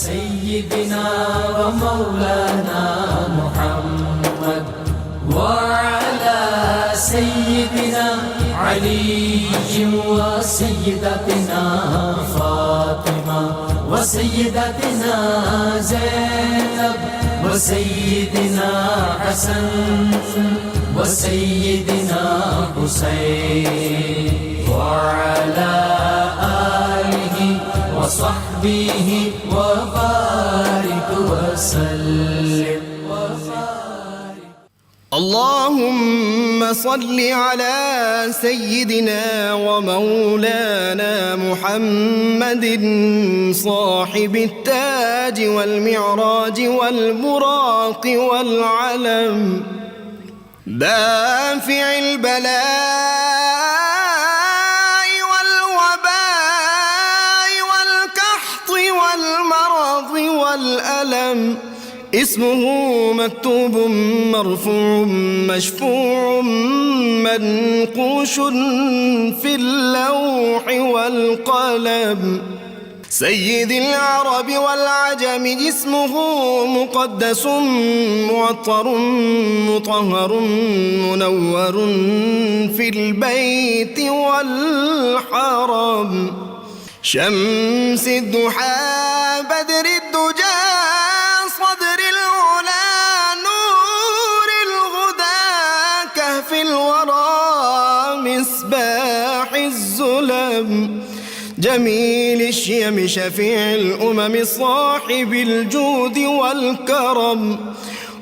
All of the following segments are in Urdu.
سيدنا ومولانا محمد وعلى سيدنا علي وسيدتنا فاطمة وسيدتنا زينب وسيدنا حسن وسيدنا حسين وعلى آله وصحبه وبارك وسلم. اللهم صل على سيدنا ومولانا محمد صاحب التاج والمعراج والبراق والعلم دافع البلاء والوباء والقحط والمرض والألم اسمه مكتوب مرفوع مشفوع منقوش في اللوح والقلم سيد العرب والعجم اسمه مقدس معطر مطهر منور في البيت والحرم شمس الضحى بدر الدجى صدر العلا نور الهدى كهف الورى مصباح الظلم جميل الشيم شفيع الأمم صاحب الجود والكرم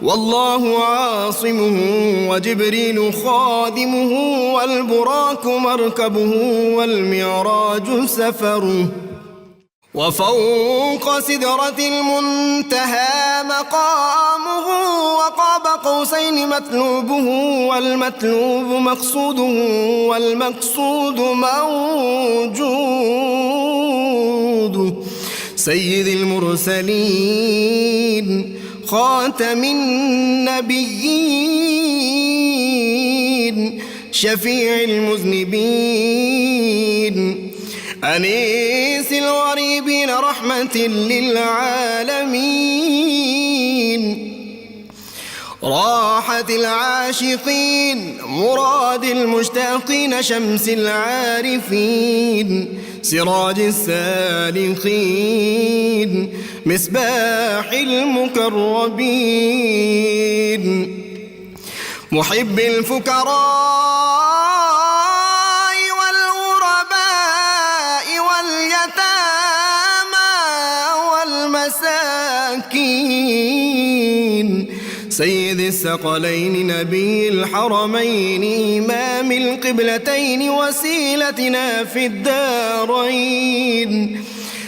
والله عاصمه وجبريل خادمه والبراك مركبه والمعراج سفره وفوق سدرة المنتهى مقامه وقاب قوسين مطلوبه والمطلوب مقصوده والمقصود موجود سيد المرسلين خاتم النبيين شفيع المذنبين أنيس الغريبين رحمة للعالمين راحة العاشقين مراد المشتاقين شمس العارفين سراج السالخين مصباح المكرمين محب الفكراء والغرباء واليتامى والمساكين سيد الثقلين نبي الحرمين إمام القبلتين وسيلتنا في الدارين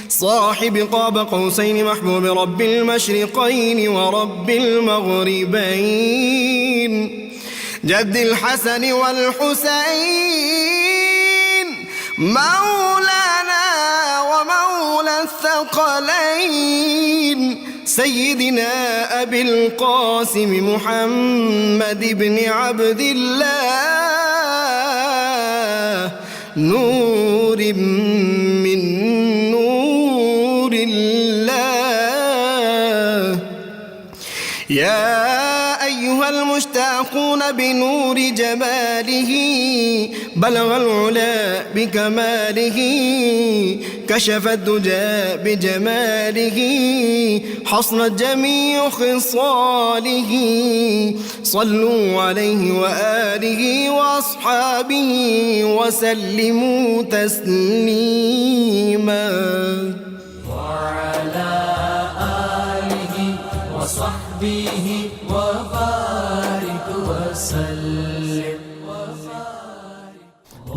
صاحب قاب قوسين محبوب رب المشرقين ورب المغربين جد الحسن والحسين مولانا ومولى الثقلين سيدنا أبي القاسم محمد بن عبد الله نور من نور الله يا أيها المشتاقون بنور جماله بلغ العلا بكماله كشف الدجى بجماله حصنت جميع خصاله صلوا عليه وآله وأصحابه وسلموا تسليما وعلى آله وصحبه وبارك وسلم.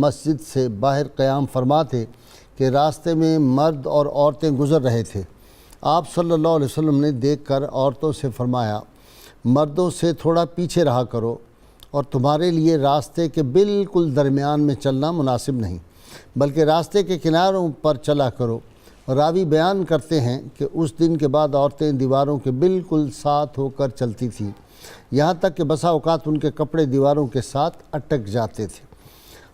مسجد سے باہر قیام فرما تھے کہ راستے میں مرد اور عورتیں گزر رہے تھے۔ آپ صلی اللہ علیہ وسلم نے دیکھ کر عورتوں سے فرمایا، مردوں سے تھوڑا پیچھے رہا کرو، اور تمہارے لیے راستے کے بالکل درمیان میں چلنا مناسب نہیں، بلکہ راستے کے کناروں پر چلا کرو۔ راوی بیان کرتے ہیں کہ اس دن کے بعد عورتیں دیواروں کے بالکل ساتھ ہو کر چلتی تھیں، یہاں تک کہ بسا اوقات ان کے کپڑے دیواروں کے ساتھ اٹک جاتے تھے۔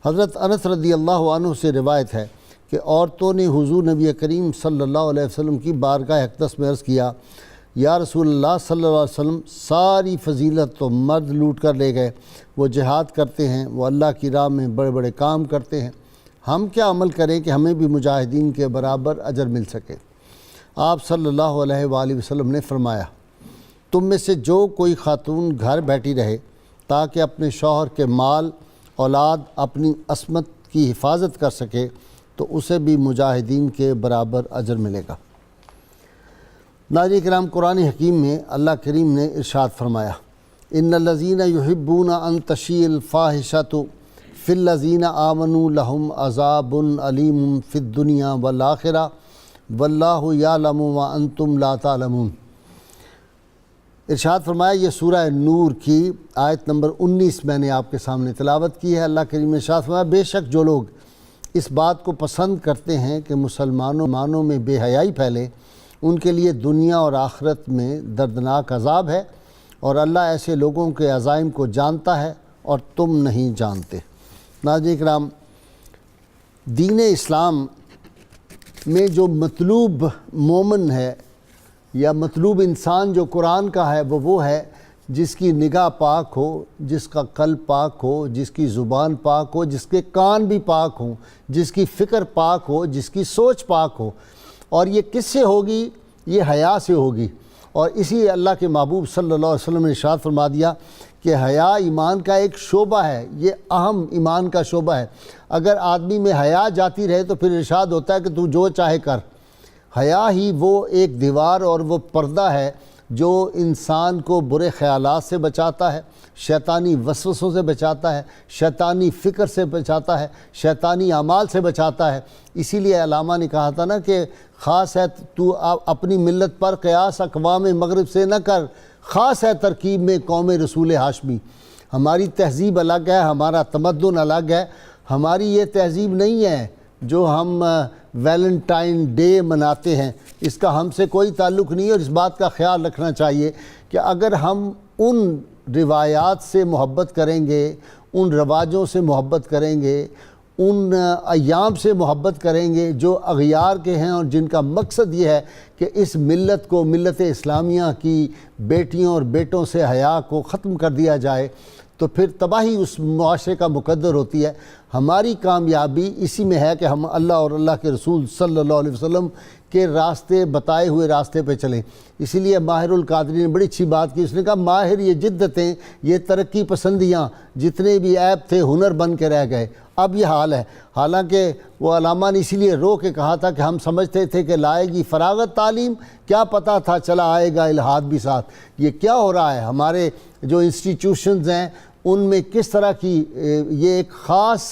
حضرت انس رضی اللہ عنہ سے روایت ہے کہ عورتوں نے حضور نبی کریم صلی اللہ علیہ وسلم کی بارگاہ اقدس میں عرض کیا، یا رسول اللہ صلی اللہ علیہ وسلم، ساری فضیلت تو مرد لوٹ کر لے گئے، وہ جہاد کرتے ہیں، وہ اللہ کی راہ میں بڑے بڑے کام کرتے ہیں، ہم کیا عمل کریں کہ ہمیں بھی مجاہدین کے برابر اجر مل سکے؟ آپ صلی اللہ علیہ وآلہ وسلم نے فرمایا، تم میں سے جو کوئی خاتون گھر بیٹھی رہے تاکہ اپنے شوہر کے مال، اولاد، اپنی عصمت کی حفاظت کر سکے تو اسے بھی مجاہدین کے برابر اجر ملے گا۔ ناظرین کرام، قرآن حکیم میں اللہ کریم نے ارشاد فرمایا، ان الذین یحبون ان تشیع الفاحشۃ فی الذین آمنوا لہم عذاب علیم فی الدنیا والآخرہ واللہ یعلم وانتم لا تعلمون۔ ارشاد فرمایا، یہ سورہ نور کی آیت نمبر 19 میں نے آپ کے سامنے تلاوت کی ہے۔ اللہ کریم نے ارشاد فرمایا، بے شک جو لوگ اس بات کو پسند کرتے ہیں کہ مسلمانوں میں بے حیائی پھیلے، ان کے لیے دنیا اور آخرت میں دردناک عذاب ہے، اور اللہ ایسے لوگوں کے عزائم کو جانتا ہے اور تم نہیں جانتے۔ ناظرین کرام، دین اسلام میں جو مطلوب مومن ہے یا مطلوب انسان جو قرآن کا ہے وہ ہے جس کی نگاہ پاک ہو، جس کا قلب پاک ہو، جس کی زبان پاک ہو، جس کے کان بھی پاک ہوں، جس کی فکر پاک ہو، جس کی سوچ پاک ہو۔ اور یہ کس سے ہوگی؟ یہ حیا سے ہوگی۔ اور اسی اللہ کے محبوب صلی اللہ علیہ وسلم نے ارشاد فرما دیا کہ حیا ایمان کا ایک شعبہ ہے، یہ اہم ایمان کا شعبہ ہے۔ اگر آدمی میں حیا جاتی رہے تو پھر ارشاد ہوتا ہے کہ تو جو چاہے کر۔ حیا ہی وہ ایک دیوار اور وہ پردہ ہے جو انسان کو برے خیالات سے بچاتا ہے، شیطانی وسوسوں سے بچاتا ہے، شیطانی فکر سے بچاتا ہے، شیطانی اعمال سے بچاتا ہے۔ اسی لیے علامہ نے کہا تھا نا کہ خاص ہے تو اپنی ملت پر قیاس اقوام مغرب سے نہ کر، خاص ہے ترکیب میں قوم رسول ہاشمی۔ ہماری تہذیب الگ ہے، ہمارا تمدن الگ ہے۔ ہماری یہ تہذیب نہیں ہے جو ہم ویلنٹائن ڈے مناتے ہیں، اس کا ہم سے کوئی تعلق نہیں ہے۔ اور اس بات کا خیال رکھنا چاہیے کہ اگر ہم ان روایات سے محبت کریں گے، ان رواجوں سے محبت کریں گے، ان ایام سے محبت کریں گے جو اغیار کے ہیں اور جن کا مقصد یہ ہے کہ اس ملت کو، ملت اسلامیہ کی بیٹیوں اور بیٹوں سے حیا کو ختم کر دیا جائے، تو پھر تباہی اس معاشرے کا مقدر ہوتی ہے۔ ہماری کامیابی اسی میں ہے کہ ہم اللہ اور اللہ کے رسول صلی اللہ علیہ وسلم کے راستے، بتائے ہوئے راستے پہ چلیں۔ اسی لیے ماہر القادری نے بڑی اچھی بات کی، اس نے کہا ماہر یہ جدتیں، یہ ترقی پسندیاں، جتنے بھی عیب تھے ہنر بن کے رہ گئے۔ اب یہ حال ہے، حالانکہ وہ علامہ نے اسی لیے رو کے کہا تھا کہ ہم سمجھتے تھے کہ لائے گی فراغت تعلیم، کیا پتہ تھا چلا آئے گا الحاد بھی ساتھ۔ یہ کیا ہو رہا ہے؟ ہمارے جو انسٹیٹیوشنز ہیں ان میں کس طرح کی یہ ایک خاص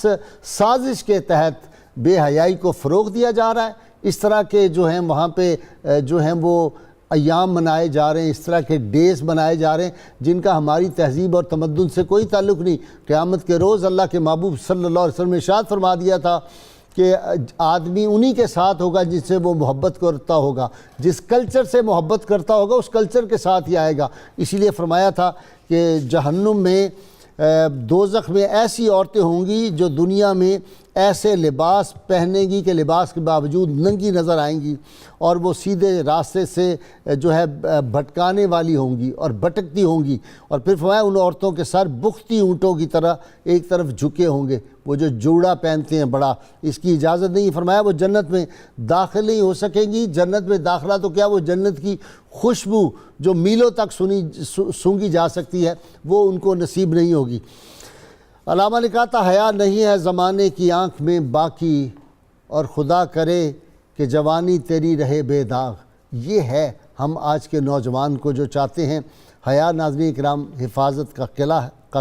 سازش کے تحت بے حیائی کو فروغ دیا جا رہا ہے۔ اس طرح کے جو ہیں وہاں پہ جو ہیں وہ ایام منائے جا رہے ہیں، اس طرح کے ڈیز منائے جا رہے ہیں جن کا ہماری تہذیب اور تمدن سے کوئی تعلق نہیں۔ قیامت کے روز اللہ کے محبوب صلی اللہ علیہ وسلم نے ارشاد فرما دیا تھا کہ آدمی انہی کے ساتھ ہوگا جس سے وہ محبت کرتا ہوگا، جس کلچر سے محبت کرتا ہوگا اس کلچر کے ساتھ ہی آئے گا۔ اسی لیے فرمایا تھا کہ جہنم میں، دوزخ میں ایسی عورتیں ہوں گی جو دنیا میں ایسے لباس پہنے گی کہ لباس کے باوجود ننگی نظر آئیں گی، اور وہ سیدھے راستے سے جو ہے بھٹکانے والی ہوں گی اور بھٹکتی ہوں گی۔ اور پھر فرمایا ان عورتوں کے سر بختی اونٹوں کی طرح ایک طرف جھکے ہوں گے، وہ جو جوڑا پہنتے ہیں بڑا، اس کی اجازت نہیں۔ فرمایا وہ جنت میں داخل نہیں ہو سکیں گی۔ جنت میں داخلہ تو کیا، وہ جنت کی خوشبو جو میلوں تک سونگی جا سکتی ہے وہ ان کو نصیب نہیں ہوگی۔ علامہ نے کہا تھا حیا نہیں ہے زمانے کی آنکھ میں باقی، اور خدا کرے کہ جوانی تیری رہے بے داغ۔ یہ ہے ہم آج کے نوجوان کو جو چاہتے ہیں۔ حیا ناظرین کرام حفاظت کا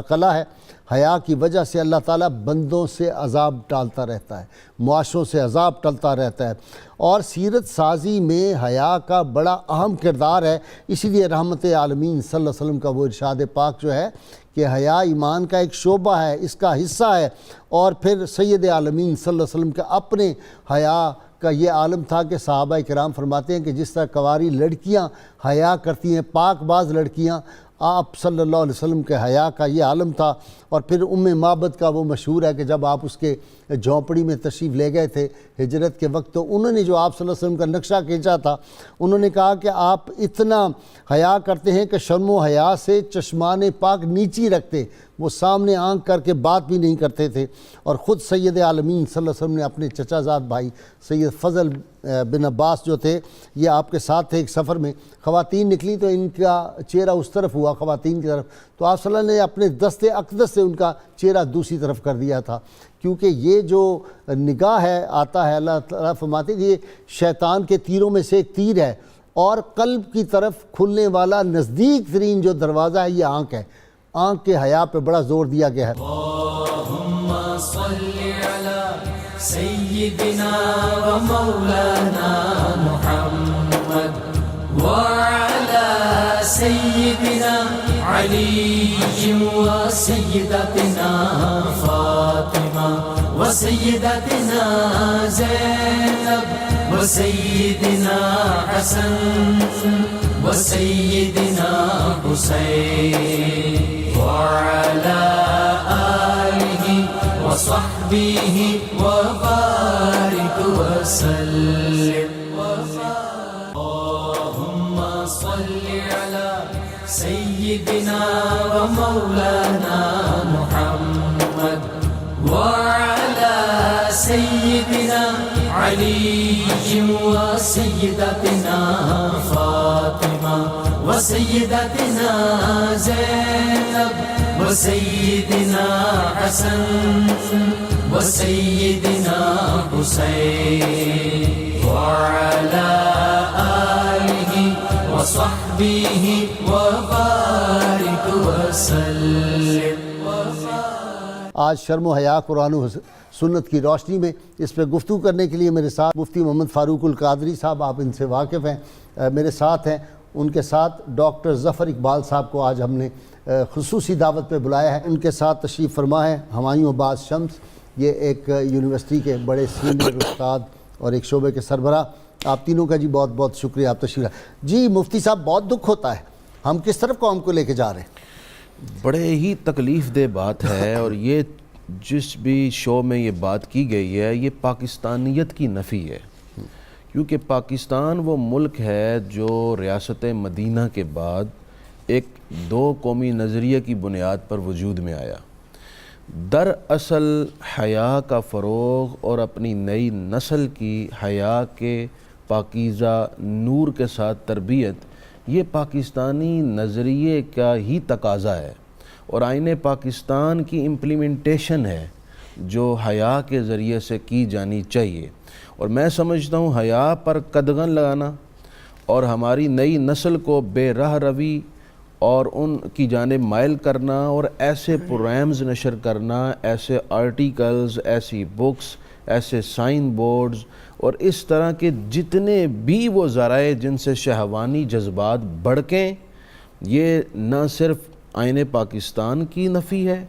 قلعہ ہے۔ حیا کی وجہ سے اللہ تعالیٰ بندوں سے عذاب ٹالتا رہتا ہے، معاشروں سے عذاب ٹلتا رہتا ہے، اور سیرت سازی میں حیا کا بڑا اہم کردار ہے۔ اسی لیے رحمت عالمین صلی اللہ علیہ وسلم کا وہ ارشاد پاک جو ہے کہ حیا ایمان کا ایک شعبہ ہے، اس کا حصہ ہے۔ اور پھر سید عالمین صلی اللہ علیہ وسلم کا اپنے حیا کا یہ عالم تھا کہ صحابہ کرام فرماتے ہیں کہ جس طرح کنواری لڑکیاں حیا کرتی ہیں، پاک باز لڑکیاں، آپ صلی اللہ علیہ وسلم کے حیا کا یہ عالم تھا۔ اور پھر معبد کا وہ مشہور ہے کہ جب آپ اس کے جھونپڑی میں تشریف لے گئے تھے ہجرت کے وقت، تو انہوں نے جو آپ صلی اللہ علیہ وسلم کا نقشہ کھینچا تھا، انہوں نے کہا کہ آپ اتنا حیا کرتے ہیں کہ شرم و حیا سے چشمان پاک نیچی رکھتے، وہ سامنے آنکھ کر کے بات بھی نہیں کرتے تھے۔ اور خود سید عالمین صلی اللہ علیہ وسلم نے اپنے چچا زاد بھائی سید فضل بن عباس جو تھے، یہ آپ کے ساتھ تھے ایک سفر میں، خواتین نکلی تو ان کا چہرہ اس طرف ہوا خواتین کی طرف، تو آپ صلی اللہ علیہ وسلم نے اپنے دست اقدس سے ان کا چہرہ دوسری طرف کر دیا تھا، کیونکہ یہ جو نگاہ ہے آتا ہے، اللہ تعالیٰ فرماتے ہیں کہ یہ شیطان کے تیروں میں سے ایک تیر ہے، اور قلب کی طرف کھلنے والا نزدیک ترین جو دروازہ ہے یہ آنکھ ہے۔ آنکھ کے حیا پہ بڑا زور دیا گیا ہے۔ اللہم صلی علی سیدنا و مولانا محمد وعلی سیدنا علی و سیدتنا فاطمہ و سیدتنا زینب و سیدنا حسن و سیدنا حسین وعلى آله وصحبه وبارك وسلم اللهم صل على سيدنا ومولانا محمد وعلى سيدنا علي وسيدتنا فاطمة وسيدتنا زينب وسيدنا حسن وسيدنا حسين وعلى آله وصحبه وبارك وسلم۔ آج شرم و حیا قرآن و سنت کی روشنی میں اس پہ گفتگو کرنے کے لیے میرے ساتھ مفتی محمد فاروق القادری صاحب، آپ ان سے واقف ہیں، میرے ساتھ ہیں۔ ان کے ساتھ ڈاکٹر ظفر اقبال صاحب کو آج ہم نے خصوصی دعوت پہ بلایا ہے۔ ان کے ساتھ تشریف فرما ہے ہمایوں عباس شمس، یہ ایک یونیورسٹی کے بڑے سینئر استاد اور ایک شعبے کے سربراہ۔ آپ تینوں کا جی بہت بہت شکریہ، آپ تشریف لائے۔ جی مفتی صاحب، بہت دکھ ہوتا ہے، ہم کس طرف قوم کو لے کے جا رہے ہیں؟ بڑے ہی تکلیف دہ بات ہے، اور یہ جس بھی شو میں یہ بات کی گئی ہے یہ پاکستانیت کی نفی ہے، کیونکہ پاکستان وہ ملک ہے جو ریاست مدینہ کے بعد ایک دو قومی نظریے کی بنیاد پر وجود میں آیا۔ دراصل حیا کا فروغ اور اپنی نئی نسل کی حیا کے پاکیزہ نور کے ساتھ تربیت، یہ پاکستانی نظریے کا ہی تقاضا ہے، اور آئین پاکستان کی امپلیمنٹیشن ہے جو حیا کے ذریعے سے کی جانی چاہیے۔ اور میں سمجھتا ہوں حیا پر قدغن لگانا اور ہماری نئی نسل کو بے راہ روی اور ان کی جانب مائل کرنا، اور ایسے پروگرامز نشر کرنا، ایسے آرٹیکلز، ایسی بکس، ایسے سائن بورڈز، اور اس طرح کے جتنے بھی وہ ذرائع جن سے شہوانی جذبات بڑھکیں، یہ نہ صرف آئین پاکستان کی نفی ہے،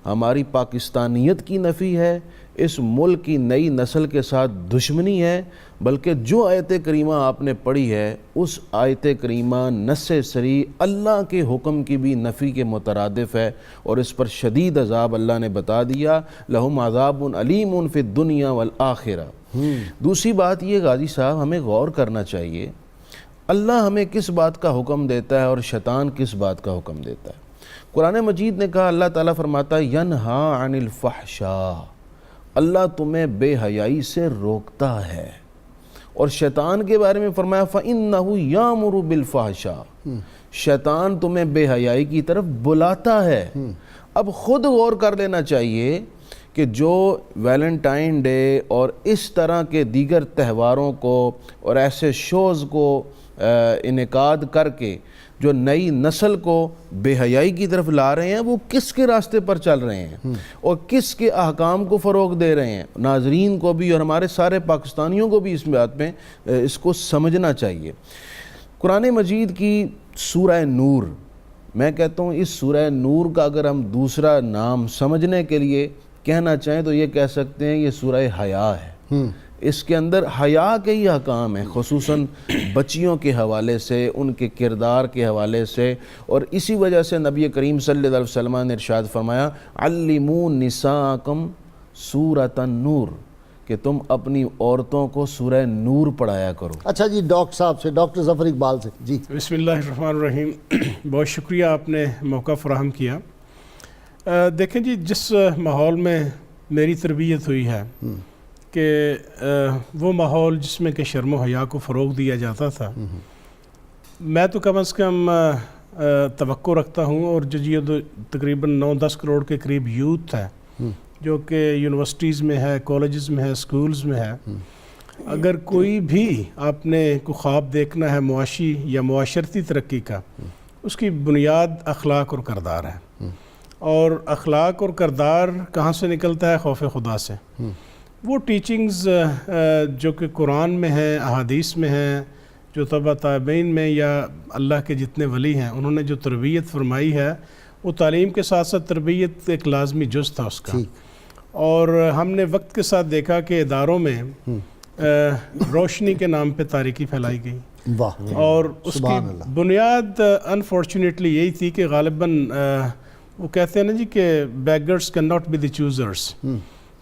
ہماری پاکستانیت کی نفی ہے، اس ملک کی نئی نسل کے ساتھ دشمنی ہے، بلکہ جو آیت کریمہ آپ نے پڑھی ہے اس آیت کریمہ نص صریح اللہ کے حکم کی بھی نفی کے مترادف ہے، اور اس پر شدید عذاب اللہ نے بتا دیا، لہم عذاب علیم فی الدنیا والآخرہ۔ دوسری بات یہ غازی صاحب ہمیں غور کرنا چاہیے، اللہ ہمیں کس بات کا حکم دیتا ہے اور شیطان کس بات کا حکم دیتا ہے۔ قرآن مجید نے کہا، اللہ تعالیٰ فرماتا ہے ینہا عن الفحشاء، اللہ تمہیں بے حیائی سے روکتا ہے، اور شیطان کے بارے میں فرمایا فَإِنَّهُ يَأْمُرُ بِالْفَحْشَاءِ، شیطان تمہیں بے حیائی کی طرف بلاتا ہے۔ اب خود غور کر لینا چاہیے کہ جو ویلنٹائن ڈے اور اس طرح کے دیگر تہواروں کو اور ایسے شوز کو انعقاد کر کے جو نئی نسل کو بے حیائی کی طرف لا رہے ہیں وہ کس کے راستے پر چل رہے ہیں اور کس کے احکام کو فروغ دے رہے ہیں. ناظرین کو بھی اور ہمارے سارے پاکستانیوں کو بھی اس بات میں اس کو سمجھنا چاہیے. قرآن مجید کی سورہ نور، میں کہتا ہوں اس سورہ نور کا اگر ہم دوسرا نام سمجھنے کے لیے کہنا چاہیں تو یہ کہہ سکتے ہیں یہ سورہ حیا ہے. اس کے اندر حیا کے ہی احکام ہیں، خصوصاً بچیوں کے حوالے سے، ان کے کردار کے حوالے سے. اور اسی وجہ سے نبی کریم صلی اللہ علیہ وسلم نے ارشاد فرمایا علموا نساءکم سورۃ النور، کہ تم اپنی عورتوں کو سورہ نور پڑھایا کرو. اچھا جی، ڈاکٹر صاحب سے، ڈاکٹر ظفر اقبال سے. جی بسم اللہ الرحمن الرحیم. بہت شکریہ آپ نے موقع فراہم کیا. دیکھیں جی، جس ماحول میں میری تربیت ہوئی ہے کہ وہ ماحول جس میں کہ شرم و حیا کو فروغ دیا جاتا تھا، میں تو کم از کم توقع رکھتا ہوں، اور جو یہ تقریباً 9-10 کروڑ کے قریب یوتھ ہے جو کہ یونیورسٹیز میں ہے، کالجز میں ہے، سکولز میں ہے، اگر کوئی بھی آپ نے کو خواب دیکھنا ہے معاشی یا معاشرتی ترقی کا، اس کی بنیاد اخلاق اور کردار ہے. اور اخلاق اور کردار کہاں سے نکلتا ہے؟ خوف خدا سے. وہ ٹیچنگز جو کہ قرآن میں ہیں، احادیث میں ہیں، جو تبع تابعین میں یا اللہ کے جتنے ولی ہیں انہوں نے جو تربیت فرمائی ہے، وہ تعلیم کے ساتھ ساتھ تربیت ایک لازمی جز تھا اس کا. اور ہم نے وقت کے ساتھ دیکھا کہ اداروں میں روشنی کے نام پہ تاریکی پھیلائی گئی. اور اس کی بنیاد انفارچونیٹلی یہی تھی کہ غالباً وہ کہتے ہیں نا جی کہ beggars can not be the choosers,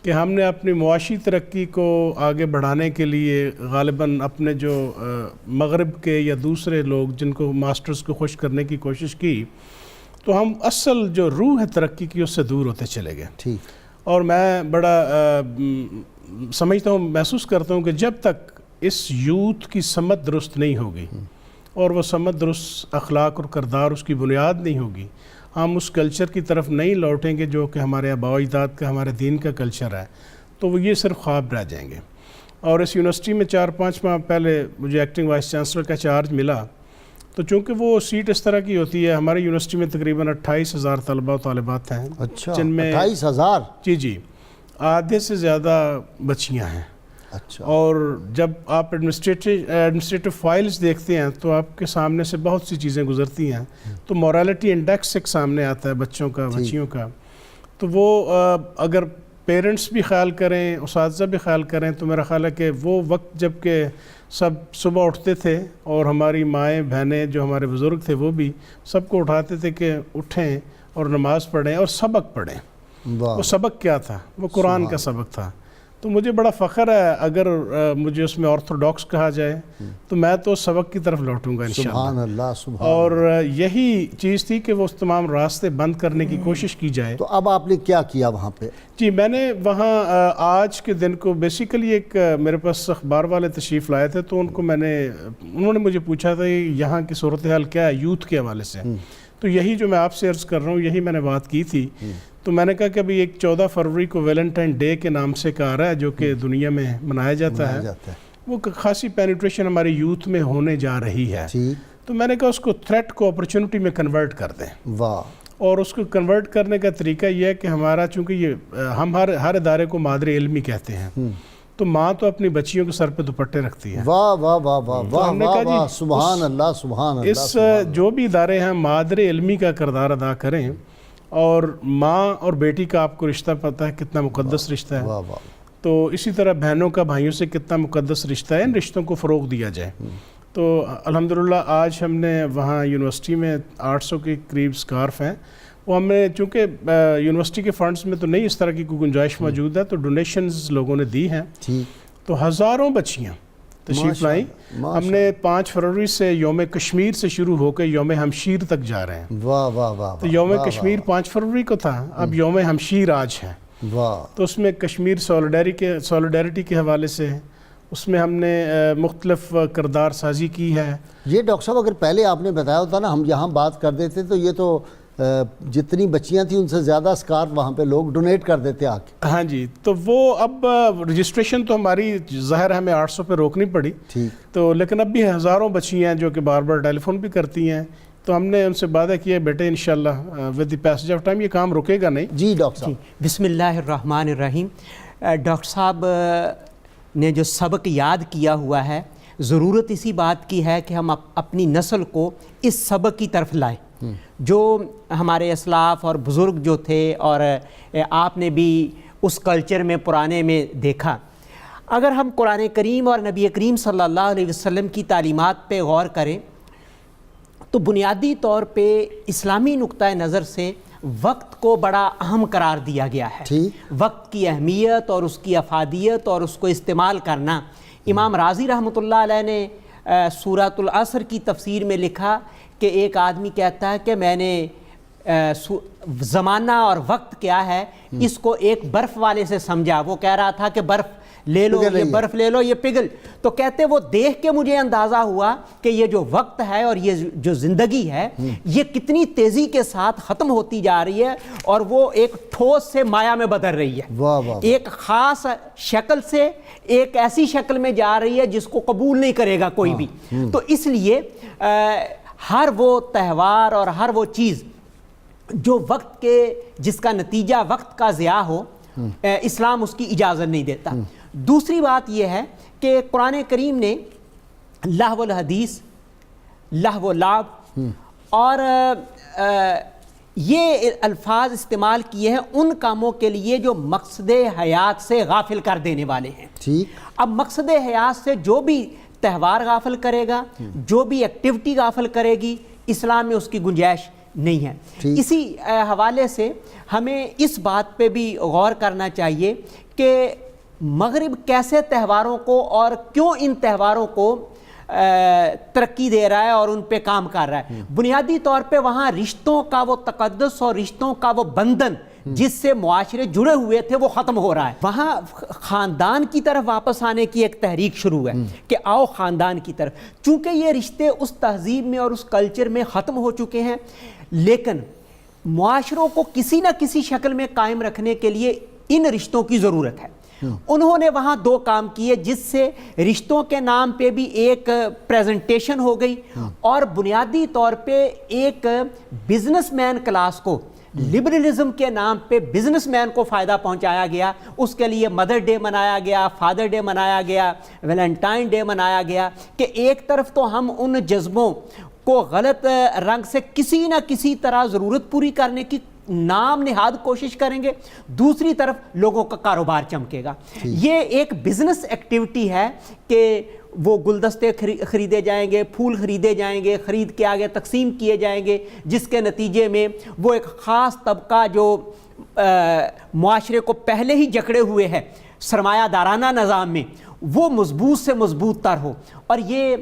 کہ ہم نے اپنی معاشی ترقی کو آگے بڑھانے کے لیے غالباً اپنے جو مغرب کے یا دوسرے لوگ جن کو ماسٹرز کو خوش کرنے کی کوشش کی، تو ہم اصل جو روح ہے ترقی کی اس سے دور ہوتے چلے گئے. اور میں بڑا سمجھتا ہوں، محسوس کرتا ہوں کہ جب تک اس یوتھ کی سمت درست نہیں ہوگی اور وہ سمت درست اخلاق اور کردار اس کی بنیاد نہیں ہوگی، ہم اس کلچر کی طرف نہیں لوٹیں گے جو کہ ہمارے آباء و اجداد کا، ہمارے دین کا کلچر ہے، تو وہ یہ صرف خواب رہ جائیں گے. اور اس یونیورسٹی میں 4-5 ماہ پہلے مجھے ایکٹنگ وائس چانسلر کا چارج ملا، تو چونکہ وہ سیٹ اس طرح کی ہوتی ہے، ہماری یونیورسٹی میں تقریباً 28,000 طلبہ و طالبات ہیں. اچھا، جن میں 28,000؟ جی آدھے سے زیادہ بچیاں ہیں. اچھا. اور جب آپ ایڈمنسٹریٹو فائلز دیکھتے ہیں تو آپ کے سامنے سے بہت سی چیزیں گزرتی ہیں، تو مورالٹی انڈیکس ایک سامنے آتا ہے بچوں کا، بچیوں کا. تو وہ اگر پیرنٹس بھی خیال کریں، اساتذہ بھی خیال کریں، تو میرا خیال ہے کہ وہ وقت جب کہ سب صبح اٹھتے تھے اور ہماری مائیں بہنیں جو ہمارے بزرگ تھے وہ بھی سب کو اٹھاتے تھے کہ اٹھیں اور نماز پڑھیں اور سبق پڑھیں. وہ سبق کیا تھا؟ وہ قرآن کا سبق تھا. تو مجھے بڑا فخر ہے اگر مجھے اس میں آرتھوڈاکس کہا جائے تو میں تو سبق کی طرف لوٹوں گا انشاءاللہ. سبحان اللہ، سبحان. اور یہی چیز تھی کہ وہ اس تمام راستے بند کرنے کی کوشش کی جائے. تو اب آپ نے کیا کیا وہاں پہ؟ جی میں نے وہاں آج کے دن کو بیسیکلی ایک میرے پاس اخبار والے تشریف لائے تھے، تو انہوں نے مجھے پوچھا تھا یہاں کی صورتحال کیا ہے یوتھ کے حوالے سے. تو یہی جو میں آپ سے عرض کر رہا ہوں یہی میں نے بات کی تھی. تو میں نے کہا کہ ابھی ایک 14 فروری کو ویلنٹائن ڈے کے نام سے کا رہا ہے جو کہ دنیا میں منایا جاتا ہے، وہ خاصی پینیٹریشن ہماری یوتھ میں ہونے جا رہی ہے. تو میں نے کہا اس کو تھریٹ کو اپرچونٹی میں کنورٹ کر دیں. واہ. اور اس کو کنورٹ کرنے کا طریقہ یہ ہے کہ ہمارا چونکہ یہ ہم ہر ادارے کو مادر علمی کہتے ہیں، تو ماں تو اپنی بچیوں کے سر پہ دوپٹے رکھتی ہے. واہ واہ واہ واہ واہ واہ، سبحان اللہ، سبحان اللہ. اس جو بھی ادارے ہیں مادر علمی کا کردار ادا کریں. اور ماں اور بیٹی کا آپ کو رشتہ پتہ ہے کتنا مقدس رشتہ ہے. تو اسی طرح بہنوں کا بھائیوں سے کتنا مقدس رشتہ ہے، ان رشتوں کو فروغ دیا جائے. تو الحمدللہ آج ہم نے وہاں یونیورسٹی میں 800 کے قریب سکارف ہیں. وہ ہم نے چونکہ یونیورسٹی کے فنڈز میں تو نہیں اس طرح کی کوئی گنجائش موجود ہے، تو ڈونیشنز لوگوں نے دی ہیں. تو ہزاروں بچیاں تشریف لائیں. ہم نے 5 فروری سے یوم کشمیر سے شروع ہو کے یوم ہمشیر تک جا رہے ہیں. واہ واہ واہ. تو یوم کشمیر 5 فروری کو تھا، اب یوم ہمشیر آج ہے. واہ. تو اس میں کشمیر سولیڈیرٹی کے حوالے سے اس میں ہم نے مختلف کردار سازی کی ہے. یہ ڈاکٹر صاحب اگر پہلے آپ نے بتایا ہوتا نا، ہم یہاں بات کر دیتے تو یہ تو جتنی بچیاں تھیں ان سے زیادہ اسکارف وہاں پہ لوگ ڈونیٹ کر دیتے آ کے. ہاں جی, تو وہ اب رجسٹریشن تو ہماری ظاہر ہمیں 800 پہ روکنی پڑی, ٹھیک, تو لیکن اب بھی ہزاروں بچی ہیں جو کہ بار بار ٹیلی فون بھی کرتی ہیں, تو ہم نے ان سے وعدہ کیا بیٹے انشاءاللہ with the passage of time یہ کام رکے گا نہیں. جی ڈاکٹر صاحب. بسم اللہ الرحمن الرحیم. ڈاکٹر صاحب نے جو سبق یاد کیا ہوا ہے, ضرورت اسی بات کی ہے کہ ہم اپنی نسل کو اس سبق کی طرف لائیں جو ہمارے اسلاف اور بزرگ جو تھے, اور آپ نے بھی اس کلچر میں پرانے میں دیکھا. اگر ہم قرآن کریم اور نبی کریم صلی اللہ علیہ وسلم کی تعلیمات پہ غور کریں تو بنیادی طور پہ اسلامی نقطہ نظر سے وقت کو بڑا اہم قرار دیا گیا ہے. وقت کی اہمیت اور اس کی افادیت اور اس کو استعمال کرنا. امام رازی رحمۃ اللہ علیہ نے سورۃ العصر کی تفسیر میں لکھا کہ ایک آدمی کہتا ہے کہ میں نے زمانہ اور وقت کیا ہے اس کو ایک برف والے سے سمجھا. وہ کہہ رہا تھا کہ برف لے لو, یہ برف لے لو, یہ پگھل. تو کہتے وہ دیکھ کے مجھے اندازہ ہوا کہ یہ جو وقت ہے اور یہ جو زندگی ہے یہ کتنی تیزی کے ساتھ ختم ہوتی جا رہی ہے, اور وہ ایک ٹھوس سے مایا میں بدل رہی ہے. ایک خاص شکل سے ایک ایسی شکل میں جا رہی ہے جس کو قبول نہیں کرے گا کوئی بھی. تو اس لیے ہر وہ تہوار اور ہر وہ چیز جو وقت کے جس کا نتیجہ وقت کا ضیاع ہو, اسلام اس کی اجازت نہیں دیتا. دوسری بات یہ ہے کہ قرآن کریم نے لہو الحدیث, لہو اللعب اور یہ الفاظ استعمال کیے ہیں ان کاموں کے لیے جو مقصد حیات سے غافل کر دینے والے ہیں. اب مقصد حیات سے جو بھی تہوار غافل کرے گا, جو بھی ایکٹیویٹی غافل کرے گی, اسلام میں اس کی گنجائش نہیں ہے. اسی حوالے سے ہمیں اس بات پہ بھی غور کرنا چاہیے کہ مغرب کیسے تہواروں کو اور کیوں ان تہواروں کو ترقی دے رہا ہے اور ان پہ کام کر رہا ہے. بنیادی طور پہ وہاں رشتوں کا وہ تقدس اور رشتوں کا وہ بندھن جس سے معاشرے جڑے ہوئے تھے وہ ختم ہو رہا ہے. وہاں خاندان کی طرف واپس آنے کی ایک تحریک شروع ہے کہ آؤ خاندان کی طرف. چونکہ یہ رشتے اس تہذیب میں اور اس کلچر میں ختم ہو چکے ہیں, لیکن معاشروں کو کسی نہ کسی شکل میں قائم رکھنے کے لیے ان رشتوں کی ضرورت ہے. انہوں نے وہاں دو کام کیے جس سے رشتوں کے نام پہ بھی ایک پریزنٹیشن ہو گئی, اور بنیادی طور پہ ایک بزنس مین کلاس کو لبرلزم کے نام پہ بزنس مین کو فائدہ پہنچایا گیا. اس کے لیے مدر ڈے منایا گیا, فادر ڈے منایا گیا, ویلنٹائن ڈے منایا گیا, کہ ایک طرف تو ہم ان جذبوں کو غلط رنگ سے کسی نہ کسی طرح ضرورت پوری کرنے کی نام نہاد کوشش کریں گے, دوسری طرف لوگوں کا کاروبار چمکے گا. یہ ایک بزنس ایکٹیویٹی ہے کہ وہ گلدستے خریدے جائیں گے, پھول خریدے جائیں گے, خرید کے آگے تقسیم کیے جائیں گے, جس کے نتیجے میں وہ ایک خاص طبقہ جو معاشرے کو پہلے ہی جکڑے ہوئے ہے سرمایہ دارانہ نظام میں, وہ مضبوط سے مضبوط تر ہو. اور یہ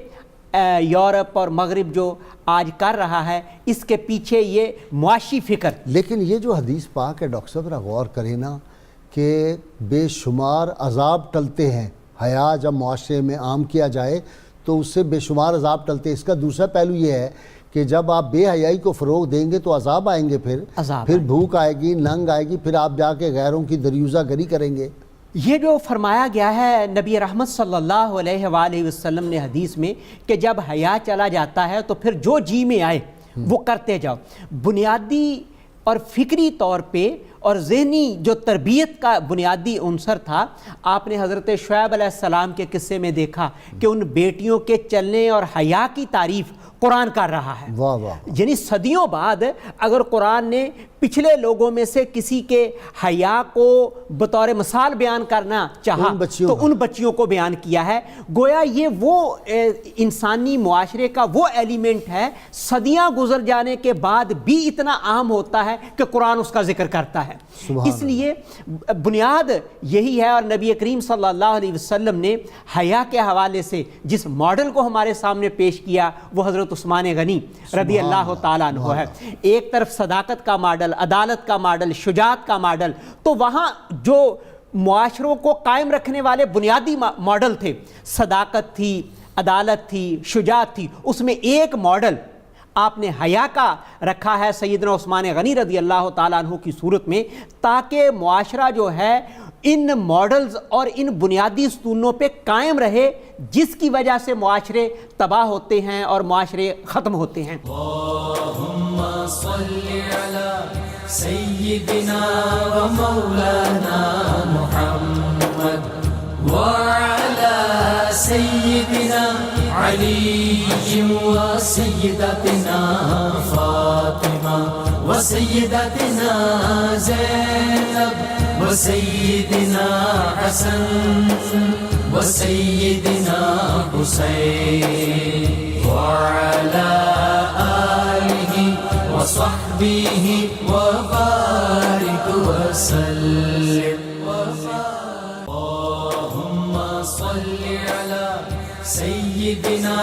یورپ اور مغرب جو آج کر رہا ہے اس کے پیچھے یہ معاشی فکر. لیکن یہ جو حدیث پاک ہے ڈاکٹر صاحب غور کریں نا کہ بے شمار عذاب ٹلتے ہیں, حیا جب معاشرے میں عام کیا جائے تو اس سے بے شمار عذاب ٹلتے ہیں. اس کا دوسرا پہلو یہ ہے کہ جب آپ بے حیائی کو فروغ دیں گے تو عذاب آئیں گے, پھر بھوک آئے گی, ننگ آئے گی, پھر آپ جا کے غیروں کی دریوزہ گری کریں گے. یہ جو فرمایا گیا ہے نبی رحمت صلی اللہ علیہ وآلہ وسلم نے حدیث میں کہ جب حیا چلا جاتا ہے تو پھر جو جی میں آئے وہ کرتے جاؤ. بنیادی اور فکری طور پہ اور ذہنی جو تربیت کا بنیادی عنصر تھا, آپ نے حضرت شعیب علیہ السلام کے قصے میں دیکھا کہ ان بیٹیوں کے چلنے اور حیا کی تعریف قرآن کر رہا ہے. یعنی صدیوں بعد اگر قرآن نے پچھلے لوگوں میں سے کسی کے حیا کو بطور مثال بیان کرنا چاہا تو ان بچیوں کو بیان کیا ہے. گویا یہ وہ انسانی معاشرے کا وہ ایلیمنٹ ہے صدیاں گزر جانے کے بعد بھی اتنا اہم ہوتا ہے کہ قرآن اس کا ذکر کرتا ہے. اس لیے بنیاد یہی ہے, اور نبی کریم صلی اللہ علیہ وسلم نے حیا کے حوالے سے جس ماڈل کو ہمارے سامنے پیش کیا وہ حضرت عثمان غنی رضی اللہ تعالیٰ عنہ ہے. ایک طرف صداقت کا ماڈل, عدالت کا ماڈل, شجاعت کا ماڈل, تو وہاں جو معاشروں کو قائم رکھنے والے بنیادی ماڈل تھے, صداقت تھی, عدالت تھی, شجاعت تھی, اس میں ایک ماڈل آپ نے حیا کا رکھا ہے سیدنا عثمان غنی رضی اللہ تعالیٰ عنہ کی صورت میں، تاکہ معاشرہ جو ہے ان ماڈلز اور ان بنیادی ستونوں پہ قائم رہے جس کی وجہ سے معاشرے تباہ ہوتے ہیں اور معاشرے ختم ہوتے ہیں۔ اللہم صلی علی سیدنا و مولانا محمد وعلى سيدنا علي وسيدتنا فاطمة وسيدتنا زينب وسيدنا حسن وسيدنا حسين وعلى آله وصحبه وبارك وسلم۔ صل على سيدنا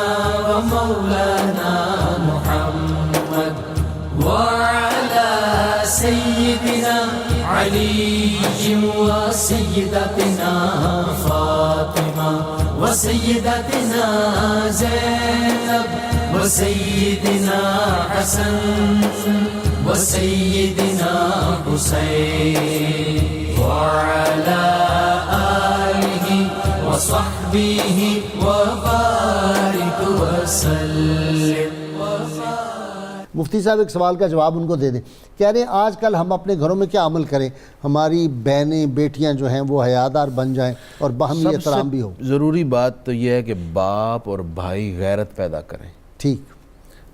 ومولانا محمد وعلى سيدنا علي وسيدتنا فاطمة وسيدتنا زينب وسيدنا حسن وسيدنا حسين وعلى وصحبه وبارك وسلم۔ مفتی صاحب ایک سوال کا جواب ان کو دے دیں، کہہ رہے ہیں آج کل ہم اپنے گھروں میں کیا عمل کریں ہماری بہنیں بیٹیاں جو ہیں وہ حیادار بن جائیں اور باہمی احترام بھی ہو؟ ضروری بات تو یہ ہے کہ باپ اور بھائی غیرت پیدا کریں۔ ٹھیک،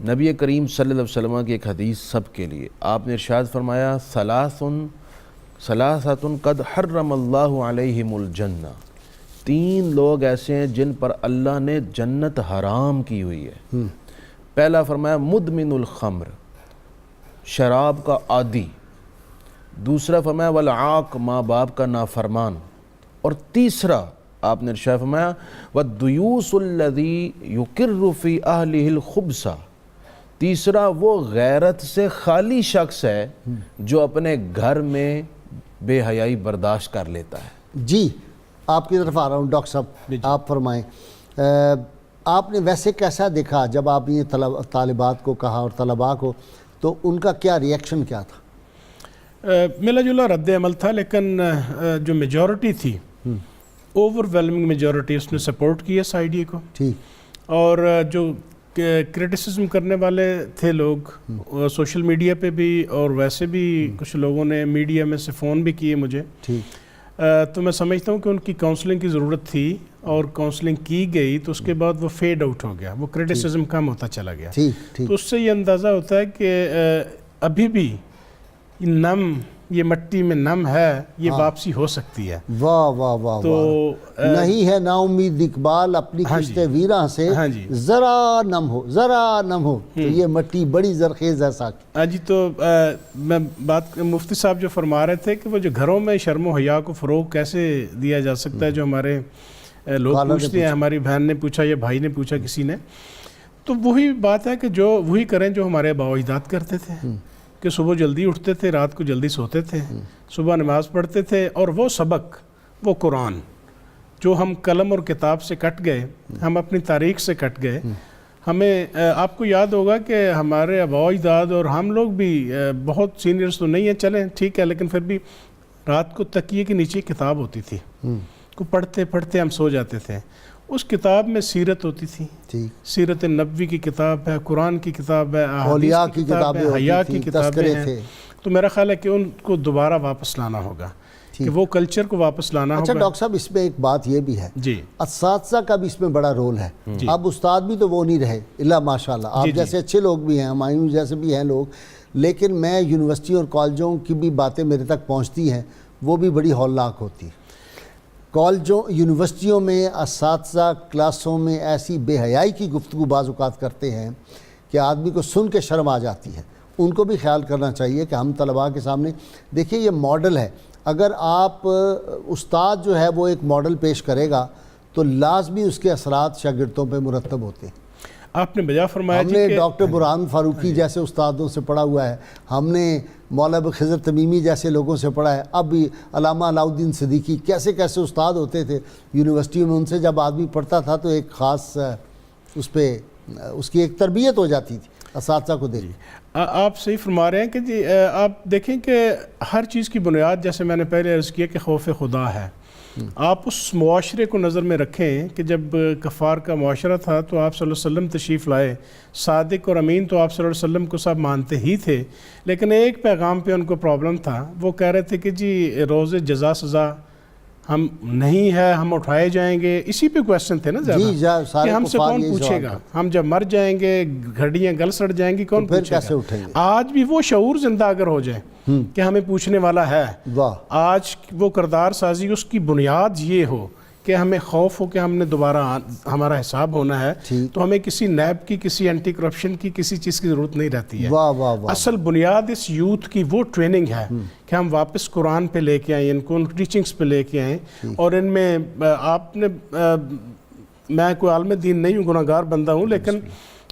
نبی کریم صلی اللہ علیہ وسلم کی ایک حدیث سب کے لیے، آپ نے ارشاد فرمایا ثلاثۃ قد حرم اللہ علیہم الجنہ، 3 لوگ ایسے ہیں جن پر اللہ نے جنت حرام کی ہوئی ہے۔ پہلا فرمایا مدمن الخمر، شراب کا عادی، دوسرا فرمایا والعاق، ماں باپ کا نافرمان، اور تیسرا آپ نے ارشاد فرمایا والدیوس الذی یقر فی اہلہ الخبث، تیسرا وہ غیرت سے خالی شخص ہے جو اپنے گھر میں بے حیائی برداشت کر لیتا ہے۔ جی آپ کی طرف آ رہا ہوں ڈاکٹر صاحب، آپ فرمائیں آپ نے ویسے کیسا دیکھا جب آپ یہ طالبات کو کہا اور طلباء کو، تو ان کا کیا ریئیکشن کیا تھا؟ ملا جلا رد عمل تھا، لیکن جو میجورٹی تھی اوور ویلمنگ میجورٹی اس نے سپورٹ کیا اس آئیڈیا کو، ٹھیک، اور جو کرٹیسزم کرنے والے تھے لوگ سوشل میڈیا پہ بھی اور ویسے بھی کچھ لوگوں نے میڈیا میں سے فون بھی کیے مجھے، ٹھیک، تو میں سمجھتا ہوں کہ ان کی کاؤنسلنگ کی ضرورت تھی اور کاؤنسلنگ کی گئی تو اس کے بعد وہ فیڈ آؤٹ ہو گیا، وہ کرٹیسزم کم ہوتا چلا گیا۔ تو اس سے یہ اندازہ ہوتا ہے کہ ابھی بھی نم، یہ مٹی میں نم ہے، یہ واپسی ہو سکتی ہے۔ واہ واہ واہ، تو نہیں ہے نا امید اقبال اپنی کشت ویراں سے ذرا نم ہو، ذرا نم ہو، تو یہ مٹی بڑی زرخیز ہے ساکی۔ ہاں جی، تو میں بات مفتی صاحب جو فرما رہے تھے کہ وہ جو گھروں میں شرم و حیا کو فروغ کیسے دیا جا سکتا ہے، جو ہمارے لوگ پوچھتے ہیں، ہماری بہن نے پوچھا یا بھائی نے پوچھا کسی نے، تو وہی بات ہے کہ جو وہی کریں جو ہمارے آباء و اجداد کرتے تھے، کہ صبح جلدی اٹھتے تھے، رات کو جلدی سوتے تھے، صبح نماز پڑھتے تھے، اور وہ سبق، وہ قرآن جو ہم قلم اور کتاب سے کٹ گئے، ہم اپنی تاریخ سے کٹ گئے۔ ہمیں آپ کو یاد ہوگا کہ ہمارے آباء و اجداد اور ہم لوگ بھی بہت سینئرز تو نہیں ہیں، چلیں ٹھیک ہے، لیکن پھر بھی رات کو تکیے کے نیچے کتاب ہوتی تھی، کو پڑھتے پڑھتے ہم سو جاتے تھے۔ اس کتاب میں سیرت ہوتی تھی، سیرت نبوی کی کتاب ہے، قرآن کی کتاب ہے، احادیث کی کتاب ہے، حیا کی کتابیں ہیں۔ تو میرا خیال ہے کہ ان کو دوبارہ واپس لانا ہوگا، کہ وہ کلچر کو واپس لانا ہوگا۔ اچھا ڈاکٹر صاحب، اس میں ایک بات یہ بھی ہے، جی، اساتذہ کا بھی اس میں بڑا رول ہے۔ اب استاد بھی تو وہ نہیں رہے اللہ ماشاءاللہ، آپ جیسے اچھے لوگ بھی ہیں، ہمایوں جیسے بھی ہیں لوگ، لیکن میں یونیورسٹیوں اور کالجوں کی بھی باتیں میرے تک پہنچتی ہیں، وہ بھی بڑی ہولناک ہوتی ہیں۔ کالجوں یونیورسٹیوں میں اساتذہ کلاسوں میں ایسی بے حیائی کی گفتگو بعض اوقات کرتے ہیں کہ آدمی کو سن کے شرم آ جاتی ہے۔ ان کو بھی خیال کرنا چاہیے کہ ہم طلباء کے سامنے دیکھیے یہ ماڈل ہے، اگر آپ استاد جو ہے وہ ایک ماڈل پیش کرے گا تو لازمی اس کے اثرات شاگردوں پہ مرتب ہوتے ہیں۔ آپ نے بجا فرمایا، ہم نے ڈاکٹر برہان فاروقی جیسے استادوں سے پڑھا ہوا ہے، ہم نے مولانا خضر تمیمی جیسے لوگوں سے پڑھا ہے، اب بھی علامہ علاؤالدین صدیقی، کیسے کیسے استاد ہوتے تھے یونیورسٹیوں میں، ان سے جب آدمی پڑھتا تھا تو ایک خاص اس پہ اس کی ایک تربیت ہو جاتی تھی۔ اساتذہ کو دیں. آپ صحیح فرما رہے ہیں کہ جی آپ دیکھیں کہ ہر چیز کی بنیاد جیسے میں نے پہلے عرض کیا کہ خوف خدا ہے. آپ اس معاشرے کو نظر میں رکھیں کہ جب کفار کا معاشرہ تھا تو آپ صلی اللہ علیہ وسلم تشریف لائے. صادق اور امین تو آپ صلی اللہ علیہ وسلم کو سب مانتے ہی تھے، لیکن ایک پیغام پہ ان کو پرابلم تھا. وہ کہہ رہے تھے کہ جی روز جزا سزا ہم نہیں ہے، ہم اٹھائے جائیں گے. اسی پہ کویسچن تھے نا زیادہ کہ ہم سے کون پوچھے گا، ہم جب مر جائیں گے گھڑیاں گل سڑ جائیں گی کون پوچھے گا. آج بھی وہ شعور زندہ اگر ہو جائے کہ ہمیں پوچھنے والا ہے، آج وہ کردار سازی اس کی بنیاد یہ ہو کہ ہمیں خوف ہو کہ ہم نے دوبارہ ہمارا حساب ہونا ہے، تو ہمیں کسی نیب کی، کسی اینٹی کرپشن کی، کسی چیز کی ضرورت نہیں رہتی ہے. اصل بنیاد اس یوتھ کی وہ ٹریننگ ہے کہ ہم واپس قرآن پہ لے کے آئیں، ان کو ٹیچنگز پہ لے کے آئیں. اور ان میں آپ نے میں کوئی عالم دین نہیں ہوں، گناہگار بندہ ہوں، لیکن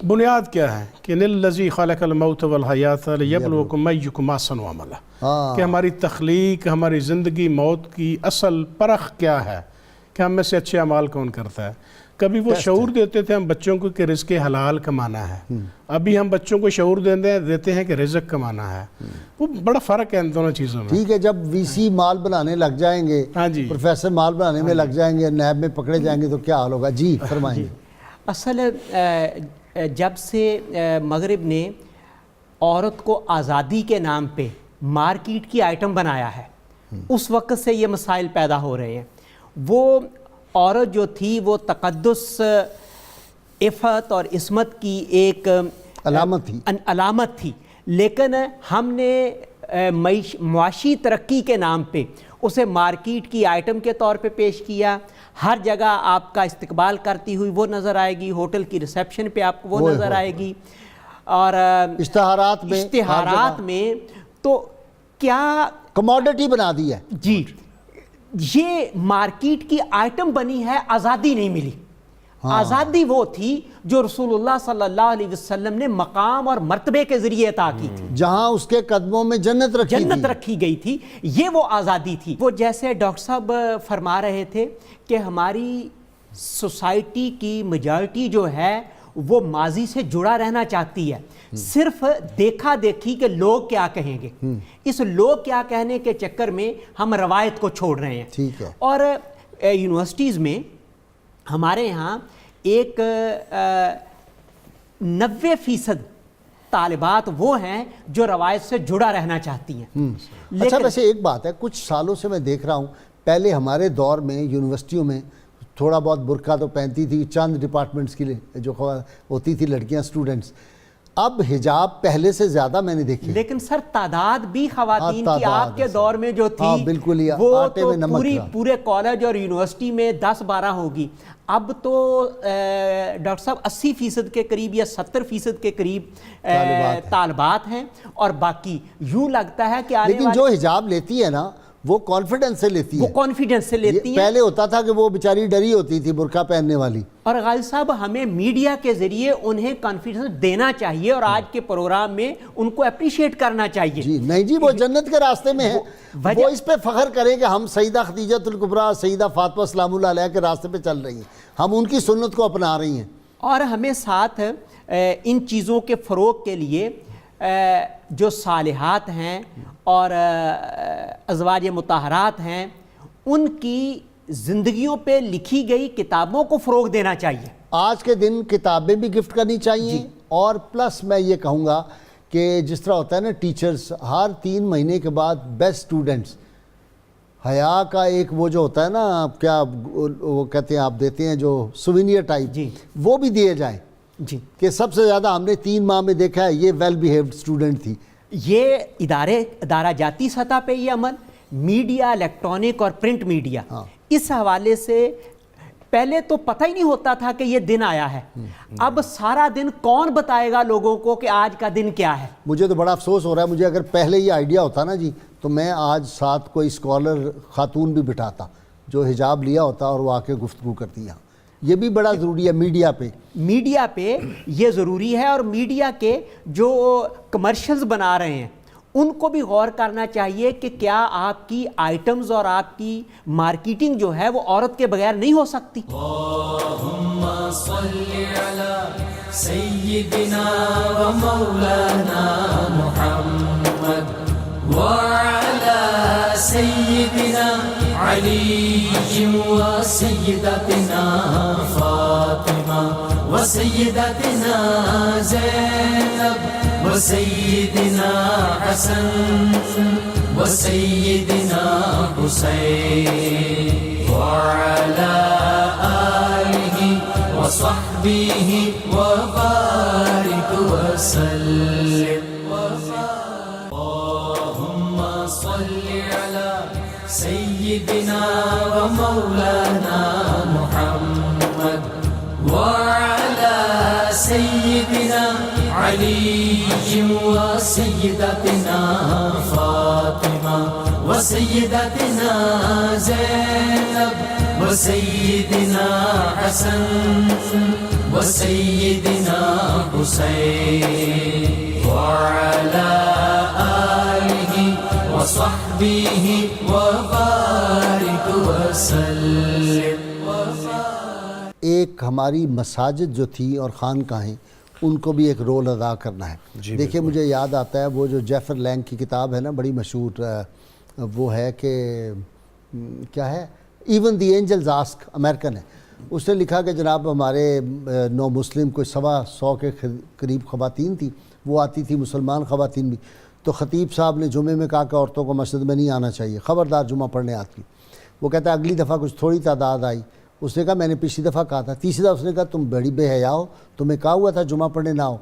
بنیاد کیا ہے کہ للذی خلق الموت والحیات لیبلوکم ایکم احسن عملا، کہ ہماری تخلیق، ہماری زندگی موت کی اصل پرخ کیا ہے کہ ہم میں سے اچھے اعمال کون کرتا ہے. کبھی وہ شعور دیتے تھے ہم بچوں کو کہ رزق حلال کمانا ہے، ابھی ہم بچوں کو شعور دیتے ہیں کہ رزق کمانا ہے. وہ بڑا فرق ہے ان دونوں چیزوں میں. ٹھیک ہے، جب وی سی مال بنانے لگ جائیں گے، پروفیسر مال بنانے میں لگ جائیں گے، نیب میں پکڑے جائیں گے تو کیا حال ہوگا؟ جی فرمائیں. اصل جب سے مغرب نے عورت کو آزادی کے نام پہ مارکیٹ کی آئٹم بنایا ہے، اس وقت سے یہ مسائل پیدا ہو رہے ہیں. وہ عورت جو تھی وہ تقدس، عفت اور عصمت کی ایک علامت تھی، لیکن ہم نے معاشی ترقی کے نام پہ اسے مارکیٹ کی آئٹم کے طور پہ پیش کیا. ہر جگہ آپ کا استقبال کرتی ہوئی وہ نظر آئے گی، ہوٹل کی ریسیپشن پہ آپ کو وہ نظر آئے گی، اور اشتہارات میں تو کیا کموڈٹی بنا دی ہے. جی یہ مارکیٹ کی آئٹم بنی ہے، آزادی نہیں ملی. آزادی وہ تھی جو رسول اللہ صلی اللہ علیہ وسلم نے مقام اور مرتبے کے ذریعے عطا کی تھی، جہاں اس کے قدموں میں جنت رکھی گئی تھی. یہ وہ آزادی تھی. وہ جیسے ڈاکٹر صاحب فرما رہے تھے کہ ہماری سوسائٹی کی میجارٹی جو ہے وہ ماضی سے جڑا رہنا چاہتی ہے، صرف دیکھا دیکھی کہ لوگ کیا کہیں گے. اس لوگ کیا کہنے کے چکر میں ہم روایت کو چھوڑ رہے ہیں. اور یونیورسٹیز میں ہمارے یہاں ایک 90% طالبات وہ ہیں جو روایت سے جڑا رہنا چاہتی ہیں. اچھا ویسے ایک بات ہے، کچھ سالوں سے میں دیکھ رہا ہوں، پہلے ہمارے دور میں یونیورسٹیوں میں تھوڑا بہت برقع تو پہنتی تھی، چند ڈپارٹمنٹس کی جو ہوتی تھی لڑکیاں اسٹوڈنٹس. اب حجاب پہلے سے زیادہ میں نے دیکھی، لیکن سر تعداد بھی خواتین کی آپ کے دور میں جو تھی بالکل وہ تو پورے کالج اور یونیورسٹی میں 10-12 ہوگی. اب تو ڈاکٹر صاحب 80% کے قریب یا 70% کے قریب طالبات ہیں، اور باقی یوں لگتا ہے کہ لیکن جو حجاب لیتی ہے نا وہ کانفیڈنس سے لیتی ہے. پہلے ہوتا تھا کہ وہ بیچاری ڈری ہوتی تھی برقع پہننے والی. اور غازی صاحب ہمیں میڈیا کے ذریعے انہیں کانفیڈنس دینا چاہیے، اور آج کے پروگرام میں ان کو اپریشیٹ کرنا چاہیے. جی نہیں جی، وہ جنت کے راستے میں ہے. وہ اس پہ فخر کریں کہ ہم سیدہ خدیجہ الکبریٰ، سیدہ فاطمہ سلام اللہ علیہ کے راستے پہ چل رہی ہیں، ہم ان کی سنت کو اپنا رہی ہیں. اور ہمیں ساتھ ان چیزوں کے فروغ کے لیے جو صالحات ہیں اور ازواج مطہرات ہیں ان کی زندگیوں پہ لکھی گئی کتابوں کو فروغ دینا چاہیے. آج کے دن کتابیں بھی گفٹ کرنی چاہیے. اور پلس میں یہ کہوں گا کہ جس طرح ہوتا ہے نا ٹیچرز ہر 3 مہینے کے بعد بیسٹ اسٹوڈنٹس حیا کا ایک وہ جو ہوتا ہے نا کیا وہ کہتے ہیں آپ دیتے ہیں جو سوینئر ٹائپ، وہ بھی دیے جائیں کہ سب سے زیادہ ہم نے 3 ماہ میں دیکھا ہے یہ ویل بیہیوڈ اسٹوڈنٹ تھی. یہ ادارہ جاتی سطح پہ یہ عمل، میڈیا، الیکٹرانک اور پرنٹ میڈیا، اس حوالے سے پہلے تو پتہ ہی نہیں ہوتا تھا کہ یہ دن آیا ہے. اب سارا دن کون بتائے گا لوگوں کو کہ آج کا دن کیا ہے؟ مجھے تو بڑا افسوس ہو رہا ہے، مجھے اگر پہلے یہ آئیڈیا ہوتا نا جی تو میں آج ساتھ کوئی اسکالر خاتون بھی بٹھاتا جو حجاب لیا ہوتا اور وہ آ کے گفتگو کرتی. یہاں یہ بھی بڑا ضروری ہے. میڈیا پہ یہ ضروری ہے، اور میڈیا کے جو کمرشلز بنا رہے ہیں ان کو بھی غور کرنا چاہیے کہ کیا آپ کی آئٹمز اور آپ کی مارکیٹنگ جو ہے وہ عورت کے بغیر نہیں ہو سکتی. اللہم صلی علی سيدنا ومولانا محمد وعلى سيدنا علي وسيدتنا فاطمة وسيدتنا زينب وسيدنا حسن وسيدنا حسين وعلى آله وصحبه وبارك وسلم. اللهم صل على سيدنا ومولانا محمد وعلى سيدنا علي وسيدتنا فاطمة وسيدتنا زينب وسيدنا حسن وسيدنا حسين وعلى آله وصحبه وبارك وسلم. ایک ہماری مساجد جو تھی اور خانقاہیں ان کو بھی ایک رول ادا کرنا ہے. دیکھیں مجھے یاد آتا ہے وہ جو جیفر لینگ کی کتاب ہے نا بڑی مشہور، وہ ہے کہ کیا ہے، even the angels ask, American ہے. اس نے لکھا کہ جناب ہمارے نو مسلم کوئی 125 کے قریب خواتین تھی، وہ آتی تھی مسلمان خواتین بھی. تو خطیب صاحب نے جمعے میں کہا کہ عورتوں کو مسجد میں نہیں آنا چاہیے، خبردار جمعہ پڑھنے آتی. وہ کہتا ہے اگلی دفعہ کچھ تھوڑی تعداد آئی. اس نے کہا میں نے پچھلی دفعہ کہا تھا. تیسری دفعہ اس نے کہا تم بڑی بے حیا ہو، تمہیں کہا ہوا تھا جمعہ پڑھنے نہ ہو.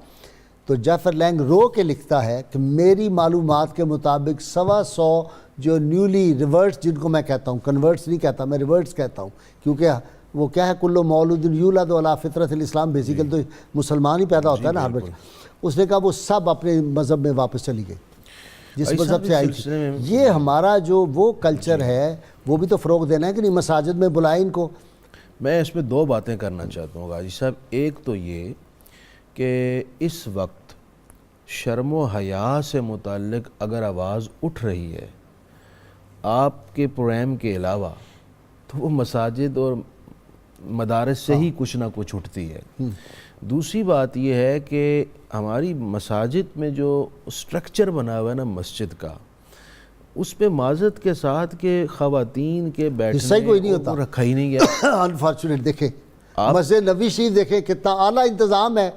تو جیفر لینگ رو کے لکھتا ہے کہ میری معلومات کے مطابق 125 جو نیولی ریورٹس، جن کو میں کہتا ہوں کنورٹس نہیں کہتا میں ریورٹس کہتا ہوں، کیونکہ وہ کیا ہے کلو مولود یولد علی فطرت الاسلام، بیسیکل تو مسلمان ہی پیدا ہوتا ہے نا ہر بچہ. اس نے کہا وہ سب اپنے مذہب میں واپس چلی گئی جس مذہب سے آئی تھی. یہ ہمارا جو وہ کلچر ہے وہ بھی تو فروغ دینا ہے کہ نہیں. مساجد میں بلائیں ان کو. میں اس میں 2 باتیں کرنا چاہتا ہوں غازی صاحب. ایک تو یہ کہ اس وقت شرم و حیا سے متعلق اگر آواز اٹھ رہی ہے آپ کے پروگرام کے علاوہ تو وہ مساجد اور مدارس سے ہی کچھ نہ کچھ اٹھتی ہے. دوسری بات یہ ہے کہ ہماری مساجد میں جو سٹرکچر بنا ہوا ہے نا مسجد کا، اس پہ معذرت کے ساتھ کہ خواتین کے بیٹھنے کوئی نہیں ہوتا، رکھا ہی نہیں گیا. انفارچونیٹ. دیکھیں مسجد نبی شریف دیکھیں کتنا اعلیٰ انتظام ہے،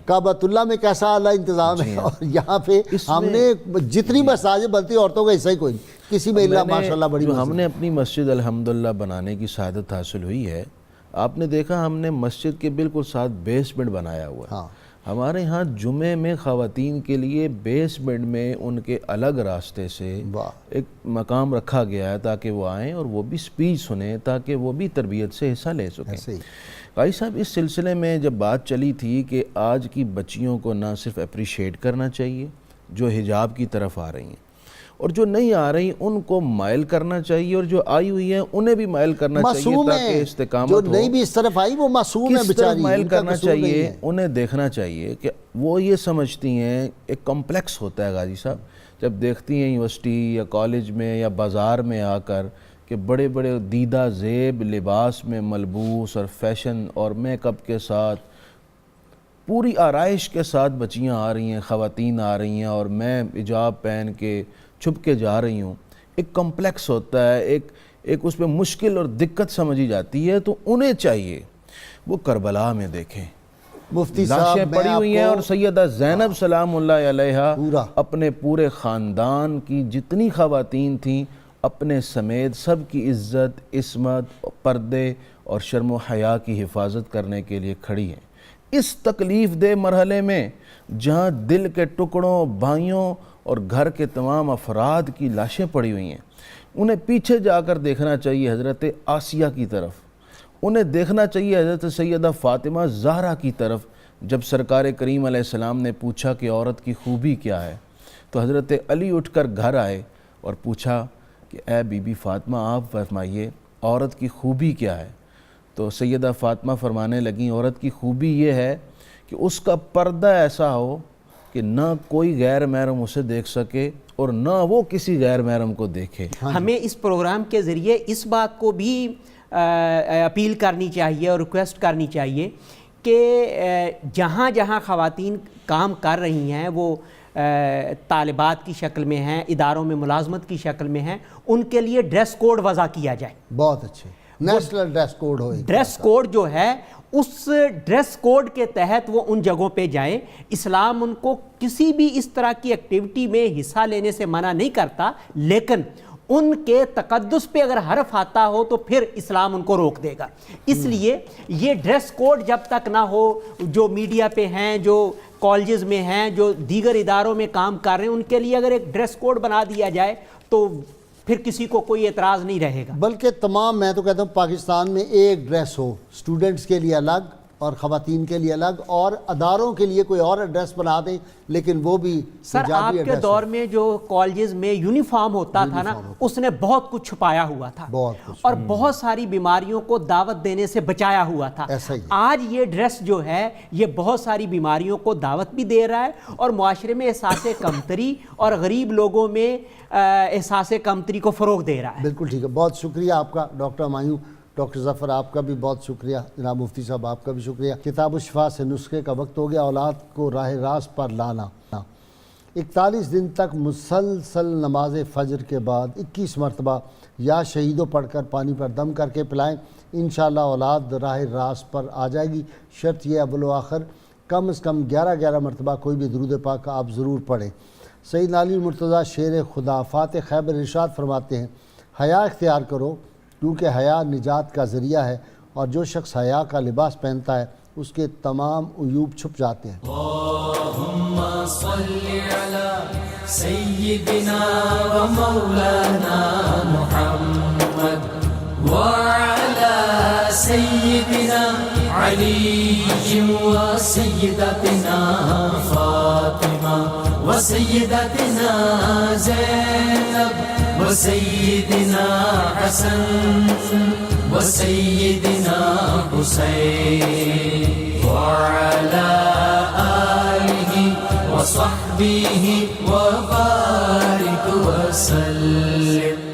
کعبۃ اللہ میں کیسا اعلیٰ انتظام ہے، اور یہاں پہ ہم نے جتنی مساجد بنتی عورتوں کا حصہ ہی کوئی نہیں کسی میں اللہ ماشاءاللہ بڑی. جو ہم نے اپنی مسجد الحمدللہ بنانے کی سعادت حاصل ہوئی ہے، آپ نے دیکھا ہم نے مسجد کے بالکل ساتھ بیسمنٹ بنایا ہوا ہے. ہمارے ہاں جمعے میں خواتین کے لیے بیسمنٹ میں ان کے الگ راستے سے ایک مقام رکھا گیا ہے تاکہ وہ آئیں اور وہ بھی سپیچ سنیں، تاکہ وہ بھی تربیت سے حصہ لے سکیں. بھائی صاحب اس سلسلے میں جب بات چلی تھی کہ آج کی بچیوں کو نہ صرف اپریشیٹ کرنا چاہیے جو حجاب کی طرف آ رہی ہیں، اور جو نہیں آ رہی ان کو مائل کرنا چاہیے، اور جو آئی ہوئی ہیں انہیں بھی مائل کرنا چاہیے تاکہ استقامت ہو. جو نہیں بھی اس طرف آئی وہ معصوم ہے بیچاری، مائل کرنا چاہیے. انہیں دیکھنا چاہیے کہ وہ یہ سمجھتی ہیں، ایک کمپلیکس ہوتا ہے غازی صاحب جب دیکھتی ہیں یونیورسٹی یا کالج میں یا بازار میں آ کر کہ بڑے بڑے دیدہ زیب لباس میں ملبوس اور فیشن اور میک اپ کے ساتھ پوری آرائش کے ساتھ بچیاں آ رہی ہیں، خواتین آ رہی ہیں، اور میں حجاب پہن کے چھپ کے جا رہی ہوں. ایک کمپلیکس ہوتا ہے، ایک اس پہ مشکل اور دقت سمجھی جاتی ہے. تو انہیں چاہیے وہ کربلا میں دیکھیں مفتی لاشیں پڑی ہوئی ہیں، اور سیدہ زینب سلام اللہ علیہا اپنے پورے خاندان کی جتنی خواتین تھیں اپنے سمیت سب کی عزت، عصمت، پردے اور شرم و حیا کی حفاظت کرنے کے لیے کھڑی ہیں. اس تکلیف دہ مرحلے میں جہاں دل کے ٹکڑوں، بھائیوں اور گھر کے تمام افراد کی لاشیں پڑی ہوئی ہیں، انہیں پیچھے جا کر دیکھنا چاہیے حضرت آسیہ کی طرف، انہیں دیکھنا چاہیے حضرت سیدہ فاطمہ زہرا کی طرف. جب سرکار کریم علیہ السلام نے پوچھا کہ عورت کی خوبی کیا ہے تو حضرت علی اٹھ کر گھر آئے اور پوچھا کہ اے بی بی فاطمہ آپ فرمائیے عورت کی خوبی کیا ہے. تو سیدہ فاطمہ فرمانے لگیں عورت کی خوبی یہ ہے کہ اس کا پردہ ایسا ہو کہ نہ کوئی غیر محرم اسے دیکھ سکے اور نہ وہ کسی غیر محرم کو دیکھے. ہمیں اس پروگرام کے ذریعے اس بات کو بھی اپیل کرنی چاہیے اور ریکویسٹ کرنی چاہیے کہ جہاں جہاں خواتین کام کر رہی ہیں وہ طالبات کی شکل میں ہیں، اداروں میں ملازمت کی شکل میں ہیں، ان کے لیے ڈریس کوڈ وضع کیا جائے. بہت اچھے، نیشنل ڈریس کوڈ ہو. ڈریس کوڈ جو ہے اس ڈریس کوڈ کے تحت وہ ان جگہوں پہ جائیں. اسلام ان کو کسی بھی اس طرح کی ایکٹیویٹی میں حصہ لینے سے منع نہیں کرتا، لیکن ان کے تقدس پہ اگر حرف آتا ہو تو پھر اسلام ان کو روک دے گا. اس لیے یہ ڈریس کوڈ جب تک نہ ہو، جو میڈیا پہ ہیں، جو کالجز میں ہیں، جو دیگر اداروں میں کام کر رہے ہیں، ان کے لیے اگر ایک ڈریس کوڈ بنا دیا جائے تو پھر کسی کو کوئی اعتراض نہیں رہے گا. بلکہ تمام، میں تو کہتا ہوں پاکستان میں ایک ڈریس ہو، اسٹوڈنٹس کے لیے الگ اور خواتین کے لیے الگ، اور اداروں کے لیے کوئی اور ایڈریس بنا دیں، لیکن وہ بھی سر آپ کے دور میں جو کالجز میں یونیفارم ہوتا تھا نا، اس نے بہت کچھ چھپایا ہوا تھا اور بہت ساری بیماریوں کو دعوت دینے سے بچایا ہوا تھا. آج یہ ڈریس جو ہے یہ بہت ساری بیماریوں کو دعوت بھی دے رہا ہے اور معاشرے میں احساس کمتری اور غریب لوگوں میں احساس کمتری کو فروغ دے رہا ہے. بالکل ٹھیک ہے، بہت شکریہ آپ کا ڈاکٹر ہمایوں. ڈاکٹر ظفر آپ کا بھی بہت شکریہ. جناب مفتی صاحب آپ کا بھی شکریہ. کتاب الشفا سے نسخے کا وقت ہو گیا. اولاد کو راہ راست پر لانا. 41 دن تک مسلسل نماز فجر کے بعد 21 مرتبہ یا شہیدوں پڑھ کر پانی پر دم کر کے پلائیں. انشاءاللہ اولاد راہ راست پر آ جائے گی. شرط یہ اول و آخر کم از کم 11 مرتبہ کوئی بھی درود پاک آپ ضرور پڑھیں. سیدنا علی مرتضیٰ شیر خدا فاتح خیبر ارشاد فرماتے ہیں، حیا اختیار کرو کیونکہ حیا نجات کا ذریعہ ہے، اور جو شخص حیا کا لباس پہنتا ہے اس کے تمام عیوب چھپ جاتے ہیں. اللہم صلی علی سیدنا و مولانا محمد وعلی سیدنا علی و سیدتنا فاطمہ و سیدتنا زینب و سیدنا حسن و سیدنا حسین وعلی آلہ و صحبہ و بارک وسلم.